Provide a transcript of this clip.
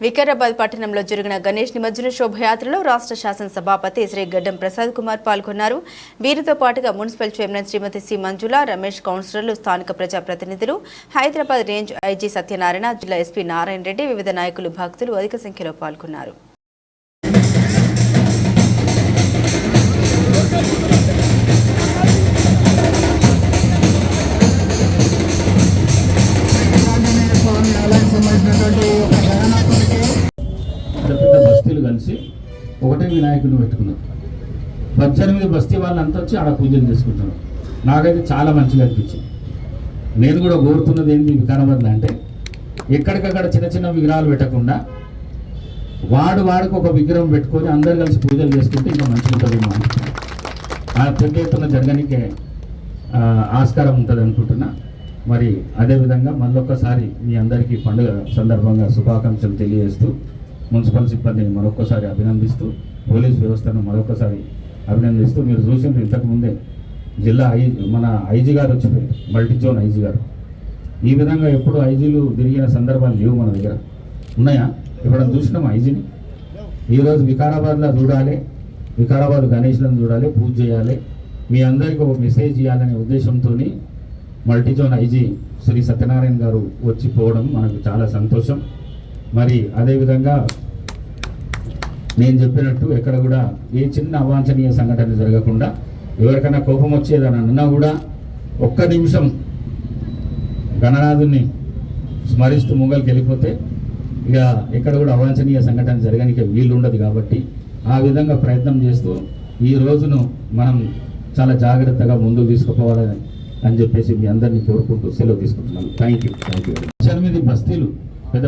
వికారాబాద్ పట్టణంలో జరిగిన గణేష్ నిమజ్జన శోభయాత్రలో రాష్ట్ర శాసన సభాపతి శ్రీ గడ్డం ప్రసాద్ కుమార్ పాల్గొన్నారు. వీరితో పాటుగా మున్సిపల్ చైర్మన్ శ్రీమతి సి మంజుల, రమేష్, కౌన్సిలర్లు, స్థానిక ప్రజాప్రతినిధులు, హైదరాబాద్ రేంజ్ ఐజీ సత్యనారాయణ, జిల్లా ఎస్పీ నారాయణ రెడ్డి, వివిధ నాయకులు, భక్తులు అధిక సంఖ్యలో పాల్గొన్నారు. పెద్ద బస్తీలు కలిసి ఒకటే వినాయకుడిని పెట్టుకున్నారు. 18 బస్తీ వాళ్ళంతా వచ్చి ఆడ పూజలు చేసుకుంటున్నారు. నాకైతే చాలా మంచిగా అనిపించింది. నేను కూడా కోరుతున్నది ఏంటి వికారాబాద్లో అంటే ఎక్కడికక్కడ చిన్న చిన్న విగ్రహాలు పెట్టకుండా వాడికి ఒక విగ్రహం పెట్టుకొని అందరు కలిసి పూజలు చేసుకుంటే ఇంకా మంచిగా ఉంటుంది. ఆ పెద్ద ఎత్తున జరగనికే ఆస్కారం ఉంటుంది అనుకుంటున్నా. మరి అదేవిధంగా మళ్ళొక్కసారి మీ అందరికీ పండుగ సందర్భంగా శుభాకాంక్షలు తెలియజేస్తూ మున్సిపల్ సిబ్బందిని మరొకసారి అభినందిస్తూ పోలీస్ వ్యవస్థను మరొకసారి అభినందిస్తూ మీరు చూసిండ్రు ఇంతకుముందే జిల్లా మన ఐజీ గారు వచ్చిపోయారు, మల్టీ జోన్ ఐజీ గారు. ఈ విధంగా ఎప్పుడు ఐజీలు తిరిగిన సందర్భాలు లేవు మన దగ్గర. ఉన్నాయా? ఎప్పుడైనా చూసినాం ఐజీని? ఈరోజు వికారాబాద్లో చూడాలి, వికారాబాద్ గణేష్లను చూడాలి, పూజ చేయాలి, మీ అందరికీ ఒక మెసేజ్ ఇవ్వాలనే ఉద్దేశంతో multi zone IG Shri Satyanarayana గారు వచ్చిపోవడం మనకు చాలా సంతోషం. మరి అదేవిధంగా నేను చెప్పినట్టు ఎక్కడ కూడా ఏ చిన్న అవాంఛనీయ సంఘటన జరగకుండా ఎవరికైనా కోపం వచ్చేదని అన్నా కూడా ఒక్క నిమిషం గణనాథుని స్మరిస్తూ ముంగల్కి వెళ్ళిపోతే ఇక ఎక్కడ కూడా అవాంఛనీయ సంఘటన జరగడానికి వీలు ఉండదు. కాబట్టి ఆ విధంగా ప్రయత్నం చేస్తూ ఈ రోజును మనం చాలా జాగ్రత్తగా ముందుకు తీసుకుపోవాలని అని చెప్పేసి మీ అందరినీ కోరుకుంటూ సెలవు తీసుకుంటున్నాను. Thank you. 18 బస్తీలు పెద్ద